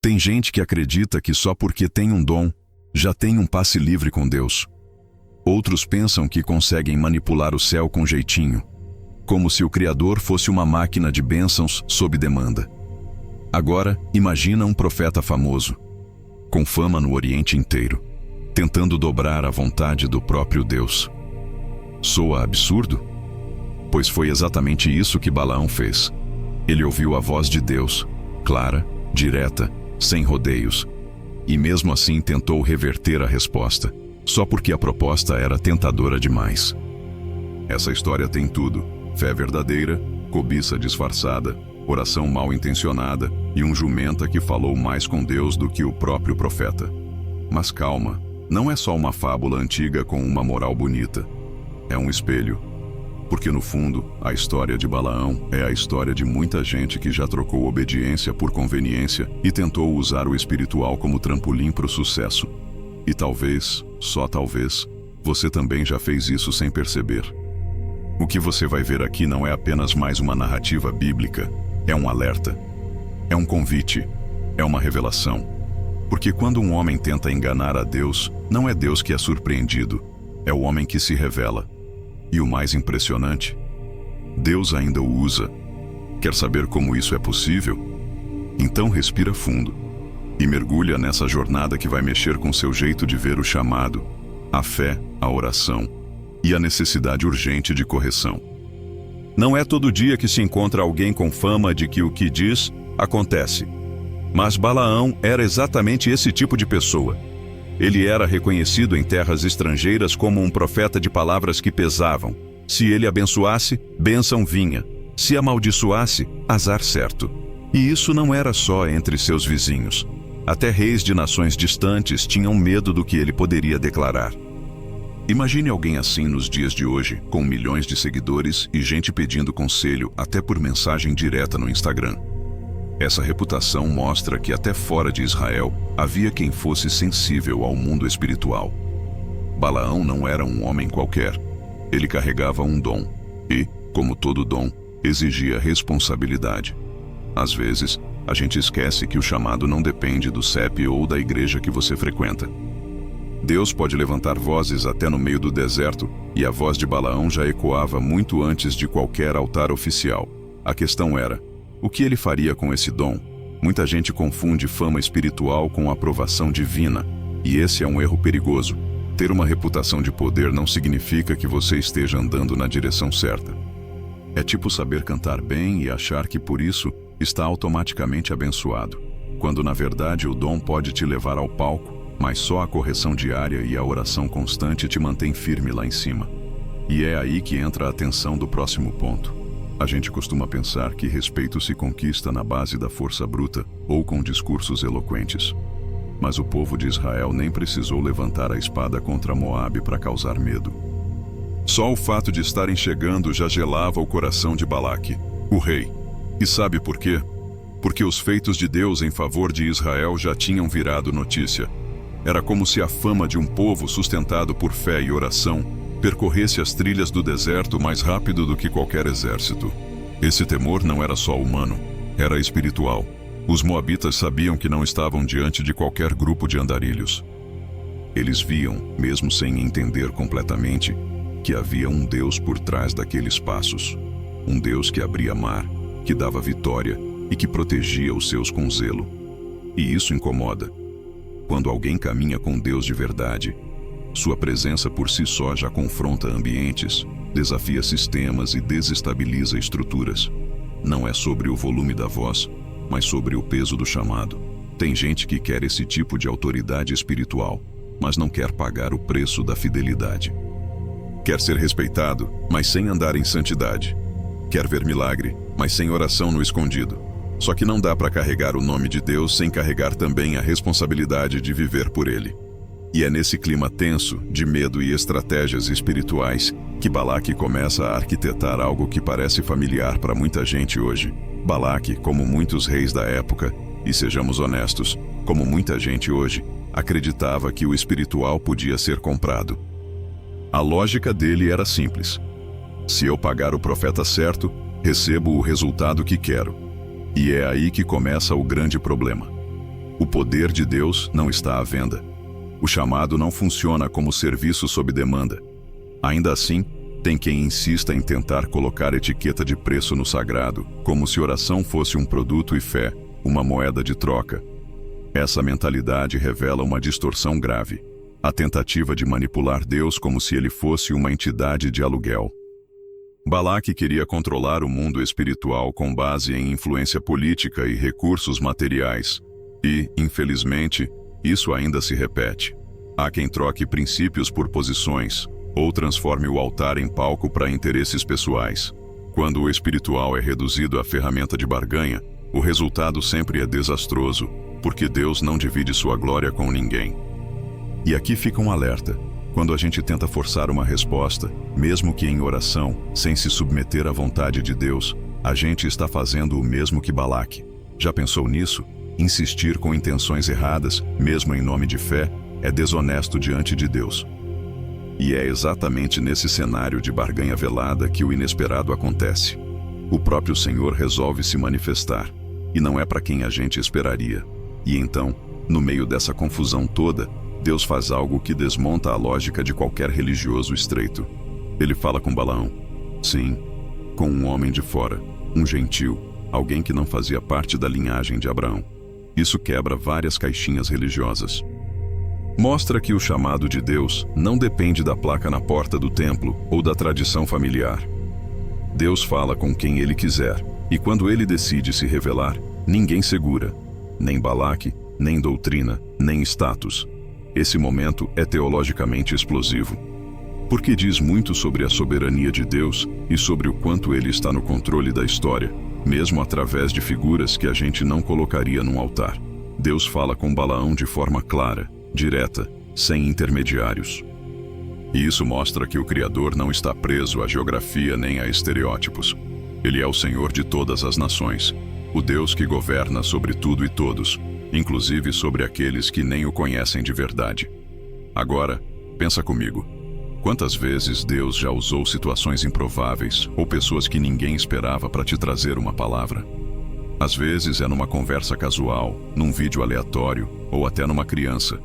Tem gente que acredita que só porque tem um dom, já tem um passe livre com Deus. Outros pensam que conseguem manipular o céu com jeitinho, como se o Criador fosse uma máquina de bênçãos sob demanda. Agora, imagina um profeta famoso, com fama no Oriente inteiro, tentando dobrar a vontade do próprio Deus. Soa absurdo? Pois foi exatamente isso que Balaão fez. Ele ouviu a voz de Deus, clara, direta, sem rodeios, e mesmo assim tentou reverter a resposta, só porque a proposta era tentadora demais. Essa história tem tudo: fé verdadeira, cobiça disfarçada, oração mal intencionada e um jumenta que falou mais com Deus do que o próprio profeta. Mas calma, não é só uma fábula antiga com uma moral bonita. É um espelho. Porque no fundo, a história de Balaão é a história de muita gente que já trocou obediência por conveniência e tentou usar o espiritual como trampolim para o sucesso. E talvez, só talvez, você também já fez isso sem perceber. O que você vai ver aqui não é apenas mais uma narrativa bíblica, é um alerta. É um convite, é uma revelação. Porque quando um homem tenta enganar a Deus, não é Deus que é surpreendido, é o homem que se revela. E o mais impressionante, Deus ainda o usa. Quer saber como isso é possível? Então respira fundo e mergulha nessa jornada que vai mexer com seu jeito de ver o chamado, a fé, a oração e a necessidade urgente de correção. Não é todo dia que se encontra alguém com fama de que o que diz, acontece. Mas Balaão era exatamente esse tipo de pessoa. Ele era reconhecido em terras estrangeiras como um profeta de palavras que pesavam. Se ele abençoasse, bênção vinha. Se amaldiçoasse, azar certo. E isso não era só entre seus vizinhos. Até reis de nações distantes tinham medo do que ele poderia declarar. Imagine alguém assim nos dias de hoje, com milhões de seguidores e gente pedindo conselho até por mensagem direta no Instagram. Essa reputação mostra que até fora de Israel havia quem fosse sensível ao mundo espiritual. Balaão não era um homem qualquer. Ele carregava um dom e, como todo dom, exigia responsabilidade. Às vezes, a gente esquece que o chamado não depende do CEP ou da igreja que você frequenta. Deus pode levantar vozes até no meio do deserto, e a voz de Balaão já ecoava muito antes de qualquer altar oficial. A questão era: o que ele faria com esse dom? Muita gente confunde fama espiritual com aprovação divina, e esse é um erro perigoso. Ter uma reputação de poder não significa que você esteja andando na direção certa. É tipo saber cantar bem e achar que por isso está automaticamente abençoado, quando na verdade o dom pode te levar ao palco, mas só a correção diária e a oração constante te mantém firme lá em cima. E é aí que entra a atenção do próximo ponto. A gente costuma pensar que respeito se conquista na base da força bruta ou com discursos eloquentes. Mas o povo de Israel nem precisou levantar a espada contra Moabe para causar medo. Só o fato de estarem chegando já gelava o coração de Balaque, o rei. E sabe por quê? Porque os feitos de Deus em favor de Israel já tinham virado notícia. Era como se a fama de um povo sustentado por fé e oração percorresse as trilhas do deserto mais rápido do que qualquer exército. Esse temor não era só humano, era espiritual. Os moabitas sabiam que não estavam diante de qualquer grupo de andarilhos. Eles viam, mesmo sem entender completamente, que havia um Deus por trás daqueles passos. Um Deus que abria mar, que dava vitória e que protegia os seus com zelo. E isso incomoda. Quando alguém caminha com Deus de verdade, sua presença por si só já confronta ambientes, desafia sistemas e desestabiliza estruturas. Não é sobre o volume da voz, mas sobre o peso do chamado. Tem gente que quer esse tipo de autoridade espiritual, mas não quer pagar o preço da fidelidade. Quer ser respeitado, mas sem andar em santidade. Quer ver milagre, mas sem oração no escondido. Só que não dá para carregar o nome de Deus sem carregar também a responsabilidade de viver por ele. E é nesse clima tenso, de medo e estratégias espirituais, que Balaque começa a arquitetar algo que parece familiar para muita gente hoje. Balaque, como muitos reis da época, e sejamos honestos, como muita gente hoje, acreditava que o espiritual podia ser comprado. A lógica dele era simples. Se eu pagar o profeta certo, recebo o resultado que quero. E é aí que começa o grande problema. O poder de Deus não está à venda. O chamado não funciona como serviço sob demanda. Ainda assim, tem quem insista em tentar colocar etiqueta de preço no sagrado, como se oração fosse um produto e fé, uma moeda de troca. Essa mentalidade revela uma distorção grave, a tentativa de manipular Deus como se ele fosse uma entidade de aluguel. Balaque queria controlar o mundo espiritual com base em influência política e recursos materiais. E, infelizmente, isso ainda se repete. Há quem troque princípios por posições, ou transforme o altar em palco para interesses pessoais. Quando o espiritual é reduzido à ferramenta de barganha, o resultado sempre é desastroso, porque Deus não divide sua glória com ninguém. E aqui fica um alerta. Quando a gente tenta forçar uma resposta, mesmo que em oração, sem se submeter à vontade de Deus, a gente está fazendo o mesmo que Balaque. Já pensou nisso? Insistir com intenções erradas, mesmo em nome de fé, é desonesto diante de Deus. E é exatamente nesse cenário de barganha velada que o inesperado acontece. O próprio Senhor resolve se manifestar, e não é para quem a gente esperaria. E então, no meio dessa confusão toda, Deus faz algo que desmonta a lógica de qualquer religioso estreito. Ele fala com Balaão. Sim, com um homem de fora, um gentil, alguém que não fazia parte da linhagem de Abraão. Isso quebra várias caixinhas religiosas. Mostra que o chamado de Deus não depende da placa na porta do templo ou da tradição familiar. Deus fala com quem Ele quiser, e quando Ele decide se revelar, ninguém segura. Nem Balaque, nem doutrina, nem status. Esse momento é teologicamente explosivo, porque diz muito sobre a soberania de Deus e sobre o quanto Ele está no controle da história, mesmo através de figuras que a gente não colocaria num altar. Deus fala com Balaão de forma clara, direta, sem intermediários. E isso mostra que o Criador não está preso à geografia nem a estereótipos. Ele é o Senhor de todas as nações, o Deus que governa sobre tudo e todos, inclusive sobre aqueles que nem o conhecem de verdade. Agora, pensa comigo. Quantas vezes Deus já usou situações improváveis ou pessoas que ninguém esperava para te trazer uma palavra? Às vezes é numa conversa casual, num vídeo aleatório ou até numa criança.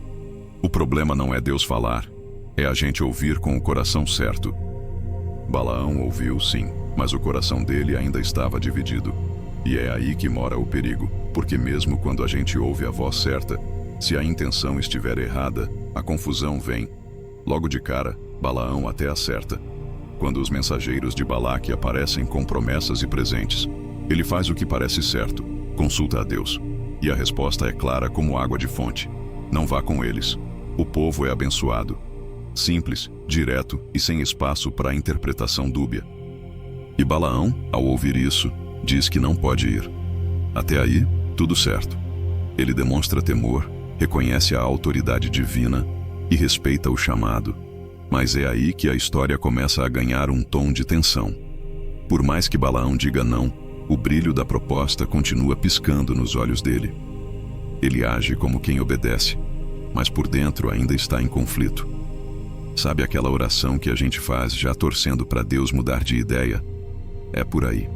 O problema não é Deus falar, é a gente ouvir com o coração certo. Balaão ouviu, sim, mas o coração dele ainda estava dividido. E é aí que mora o perigo, porque mesmo quando a gente ouve a voz certa, se a intenção estiver errada, a confusão vem. Logo de cara, Balaão até acerta. Quando os mensageiros de Balaque aparecem com promessas e presentes, ele faz o que parece certo, consulta a Deus. E a resposta é clara como água de fonte. Não vá com eles. O povo é abençoado. Simples, direto e sem espaço para interpretação dúbia. E Balaão, ao ouvir isso, diz que não pode ir. Até aí, tudo certo. Ele demonstra temor, reconhece a autoridade divina e respeita o chamado. Mas é aí que a história começa a ganhar um tom de tensão. Por mais que Balaão diga não, o brilho da proposta continua piscando nos olhos dele. Ele age como quem obedece, mas por dentro ainda está em conflito. Sabe aquela oração que a gente faz já torcendo para Deus mudar de ideia? É por aí.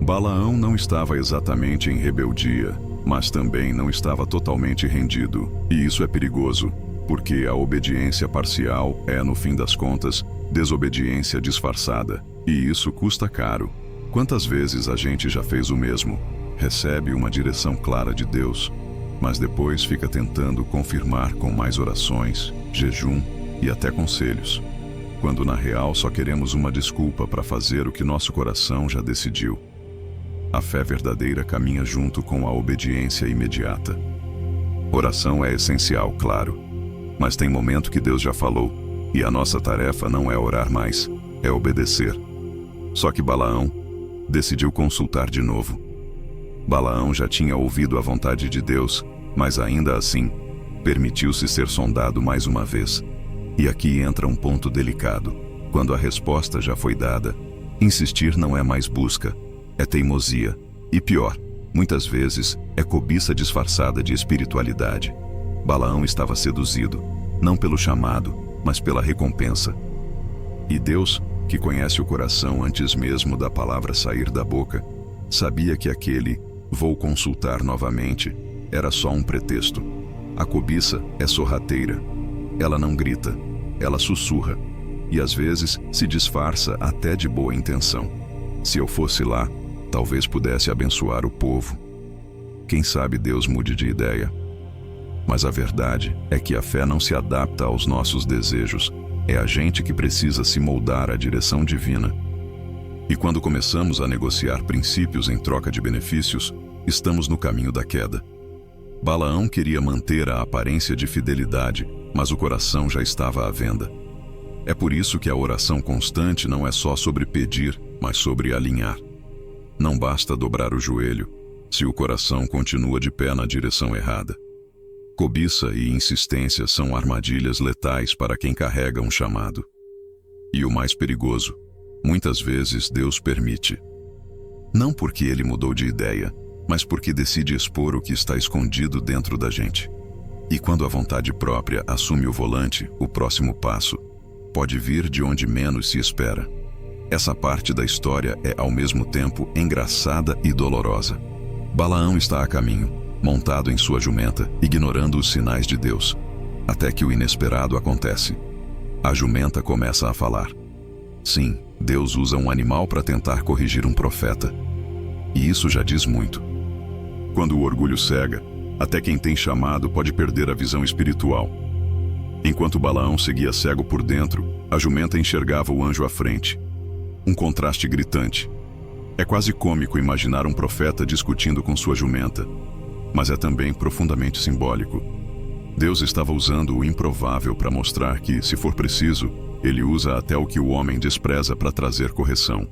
Balaão não estava exatamente em rebeldia, mas também não estava totalmente rendido. E isso é perigoso, porque a obediência parcial é, no fim das contas, desobediência disfarçada. E isso custa caro. Quantas vezes a gente já fez o mesmo? Recebe uma direção clara de Deus, mas depois fica tentando confirmar com mais orações, jejum e até conselhos, quando na real só queremos uma desculpa para fazer o que nosso coração já decidiu. A fé verdadeira caminha junto com a obediência imediata. Oração é essencial, claro, mas tem momento que Deus já falou, e a nossa tarefa não é orar mais, é obedecer. Só que Balaão decidiu consultar de novo. Balaão já tinha ouvido a vontade de Deus, mas ainda assim, permitiu-se ser sondado mais uma vez. E aqui entra um ponto delicado. Quando a resposta já foi dada, insistir não é mais busca, é teimosia. E pior, muitas vezes, é cobiça disfarçada de espiritualidade. Balaão estava seduzido, não pelo chamado, mas pela recompensa. E Deus, que conhece o coração antes mesmo da palavra sair da boca, sabia que aquele "vou consultar novamente" era só um pretexto. A cobiça é sorrateira. Ela não grita, ela sussurra. E às vezes se disfarça até de boa intenção. Se eu fosse lá, talvez pudesse abençoar o povo. Quem sabe Deus mude de ideia. Mas a verdade é que a fé não se adapta aos nossos desejos. É a gente que precisa se moldar à direção divina. E quando começamos a negociar princípios em troca de benefícios, estamos no caminho da queda. Balaão queria manter a aparência de fidelidade, mas o coração já estava à venda. É por isso que a oração constante não é só sobre pedir, mas sobre alinhar. Não basta dobrar o joelho, se o coração continua de pé na direção errada. Cobiça e insistência são armadilhas letais para quem carrega um chamado. E o mais perigoso, muitas vezes Deus permite. Não porque Ele mudou de ideia, mas porque decide expor o que está escondido dentro da gente. E quando a vontade própria assume o volante, o próximo passo pode vir de onde menos se espera. Essa parte da história é ao mesmo tempo engraçada e dolorosa. Balaão está a caminho, montado em sua jumenta, ignorando os sinais de Deus, até que o inesperado acontece. A jumenta começa a falar. Sim, Deus usa um animal para tentar corrigir um profeta. E isso já diz muito. Quando o orgulho cega, até quem tem chamado pode perder a visão espiritual. Enquanto Balaão seguia cego por dentro, a jumenta enxergava o anjo à frente. Um contraste gritante. É quase cômico imaginar um profeta discutindo com sua jumenta, mas é também profundamente simbólico. Deus estava usando o improvável para mostrar que, se for preciso, Ele usa até o que o homem despreza para trazer correção.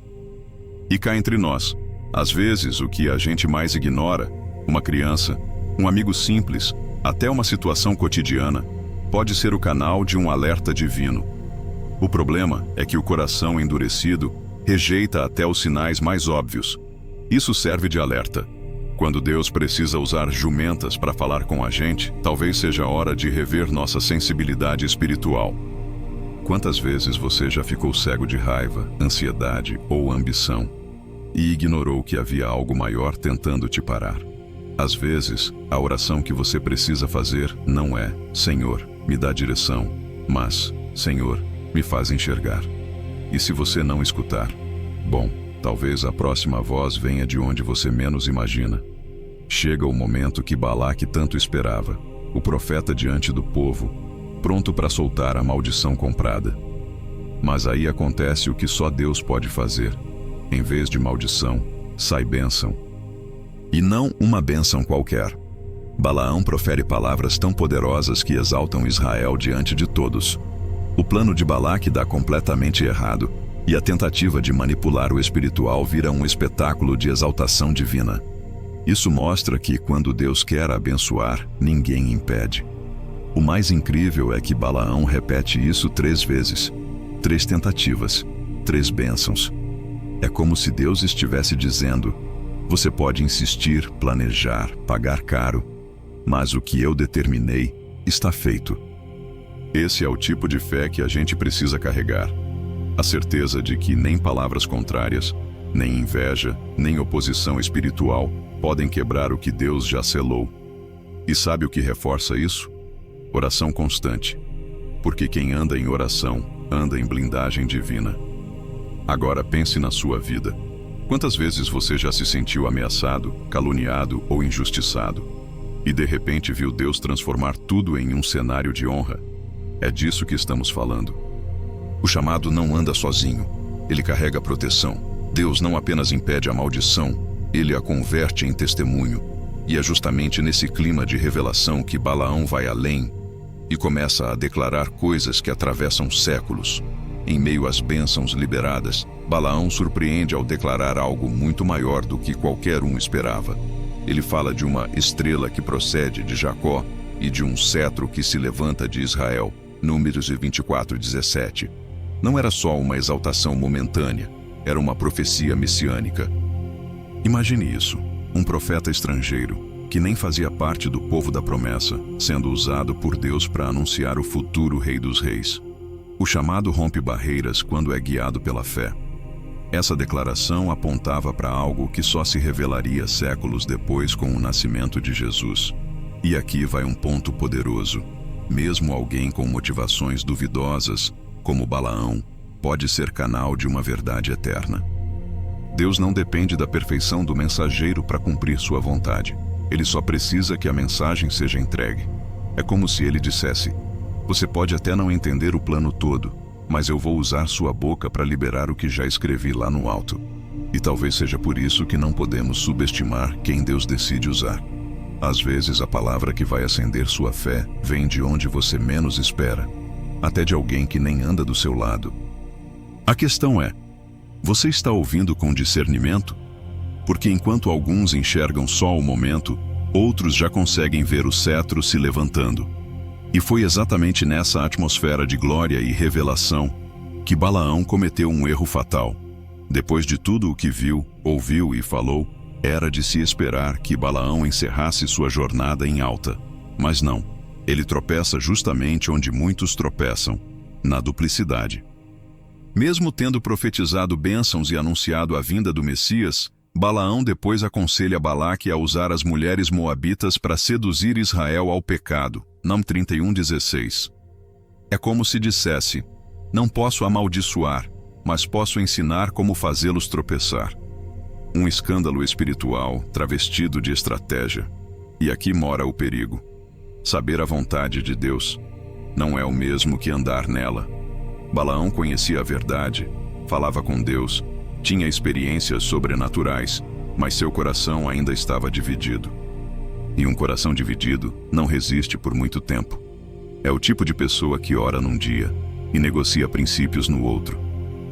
E cá entre nós, às vezes o que a gente mais ignora, uma criança, um amigo simples, até uma situação cotidiana, pode ser o canal de um alerta divino. O problema é que o coração endurecido rejeita até os sinais mais óbvios. Isso serve de alerta. Quando Deus precisa usar jumentas para falar com a gente, talvez seja hora de rever nossa sensibilidade espiritual. Quantas vezes você já ficou cego de raiva, ansiedade ou ambição e ignorou que havia algo maior tentando te parar? Às vezes, a oração que você precisa fazer não é Senhor, me dá direção, mas Senhor, me faz enxergar. E se você não escutar, bom, talvez a próxima voz venha de onde você menos imagina. Chega o momento que Balaque tanto esperava, o profeta diante do povo, pronto para soltar a maldição comprada. Mas aí acontece o que só Deus pode fazer. Em vez de maldição, sai bênção. E não uma bênção qualquer. Balaão profere palavras tão poderosas que exaltam Israel diante de todos. O plano de Balaque dá completamente errado, e a tentativa de manipular o espiritual vira um espetáculo de exaltação divina. Isso mostra que, quando Deus quer abençoar, ninguém impede. O mais incrível é que Balaão repete isso 3 vezes. 3 tentativas, 3 bênçãos. É como se Deus estivesse dizendo: você pode insistir, planejar, pagar caro, mas o que eu determinei está feito. Esse é o tipo de fé que a gente precisa carregar. A certeza de que nem palavras contrárias, nem inveja, nem oposição espiritual podem quebrar o que Deus já selou. E sabe o que reforça isso? Oração constante. Porque quem anda em oração, anda em blindagem divina. Agora pense na sua vida. Quantas vezes você já se sentiu ameaçado, caluniado ou injustiçado? E de repente viu Deus transformar tudo em um cenário de honra? É disso que estamos falando. O chamado não anda sozinho. Ele carrega proteção. Deus não apenas impede a maldição, Ele a converte em testemunho. E é justamente nesse clima de revelação que Balaão vai além e começa a declarar coisas que atravessam séculos. Em meio às bênçãos liberadas, Balaão surpreende ao declarar algo muito maior do que qualquer um esperava. Ele fala de uma estrela que procede de Jacó e de um cetro que se levanta de Israel. Números 24:17. Não era só uma exaltação momentânea, era uma profecia messiânica. Imagine isso, um profeta estrangeiro, que nem fazia parte do povo da promessa, sendo usado por Deus para anunciar o futuro Rei dos Reis. O chamado rompe barreiras quando é guiado pela fé. Essa declaração apontava para algo que só se revelaria séculos depois com o nascimento de Jesus. E aqui vai um ponto poderoso. Mesmo alguém com motivações duvidosas, como Balaão, pode ser canal de uma verdade eterna. Deus não depende da perfeição do mensageiro para cumprir sua vontade. Ele só precisa que a mensagem seja entregue. É como se ele dissesse: você pode até não entender o plano todo, mas eu vou usar sua boca para liberar o que já escrevi lá no alto. E talvez seja por isso que não podemos subestimar quem Deus decide usar. Às vezes a palavra que vai acender sua fé vem de onde você menos espera, até de alguém que nem anda do seu lado. A questão é: você está ouvindo com discernimento? Porque enquanto alguns enxergam só o momento, outros já conseguem ver o cetro se levantando. E foi exatamente nessa atmosfera de glória e revelação que Balaão cometeu um erro fatal. Depois de tudo o que viu, ouviu e falou, era de se esperar que Balaão encerrasse sua jornada em alta. Mas não, ele tropeça justamente onde muitos tropeçam, na duplicidade. Mesmo tendo profetizado bênçãos e anunciado a vinda do Messias, Balaão depois aconselha Balaque a usar as mulheres moabitas para seduzir Israel ao pecado. Num 31:16. É como se dissesse: não posso amaldiçoar, mas posso ensinar como fazê-los tropeçar. Um escândalo espiritual travestido de estratégia. E aqui mora o perigo. Saber a vontade de Deus não é o mesmo que andar nela. Balaão conhecia a verdade, falava com Deus, tinha experiências sobrenaturais, mas seu coração ainda estava dividido. E um coração dividido não resiste por muito tempo. É o tipo de pessoa que ora num dia e negocia princípios no outro,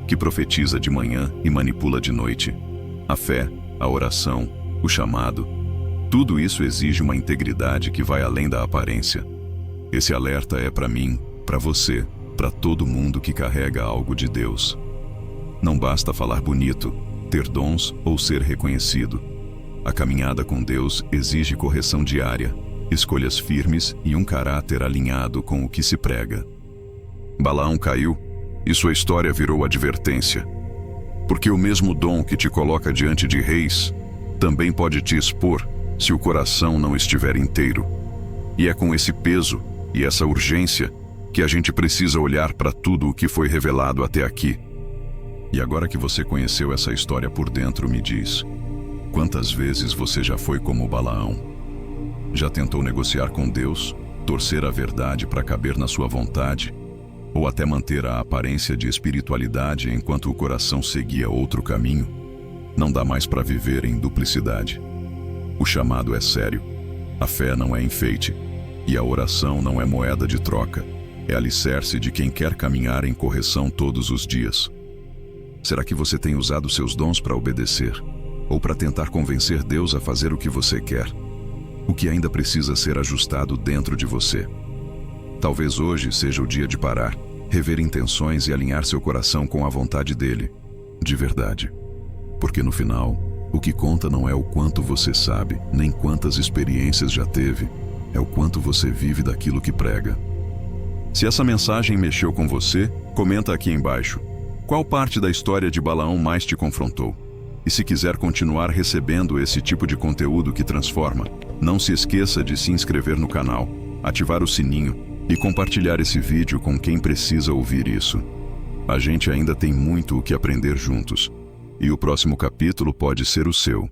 que profetiza de manhã e manipula de noite. A fé, a oração, o chamado, tudo isso exige uma integridade que vai além da aparência. Esse alerta é para mim, para você, para todo mundo que carrega algo de Deus. Não basta falar bonito, ter dons ou ser reconhecido. A caminhada com Deus exige correção diária, escolhas firmes e um caráter alinhado com o que se prega. Balaão caiu e sua história virou advertência. Porque o mesmo dom que te coloca diante de reis também pode te expor se o coração não estiver inteiro. E é com esse peso e essa urgência que a gente precisa olhar para tudo o que foi revelado até aqui. E agora que você conheceu essa história por dentro, me diz: quantas vezes você já foi como Balaão? Já tentou negociar com Deus, torcer a verdade para caber na sua vontade, ou até manter a aparência de espiritualidade enquanto o coração seguia outro caminho? Não dá mais para viver em duplicidade. O chamado é sério, a fé não é enfeite, e a oração não é moeda de troca, é alicerce de quem quer caminhar em correção todos os dias. Será que você tem usado seus dons para obedecer? Ou para tentar convencer Deus a fazer o que você quer? O que ainda precisa ser ajustado dentro de você? Talvez hoje seja o dia de parar, rever intenções e alinhar seu coração com a vontade dele, de verdade. Porque no final, o que conta não é o quanto você sabe, nem quantas experiências já teve, é o quanto você vive daquilo que prega. Se essa mensagem mexeu com você, comenta aqui embaixo. Qual parte da história de Balaão mais te confrontou? E se quiser continuar recebendo esse tipo de conteúdo que transforma, não se esqueça de se inscrever no canal, ativar o sininho e compartilhar esse vídeo com quem precisa ouvir isso. A gente ainda tem muito o que aprender juntos, e o próximo capítulo pode ser o seu.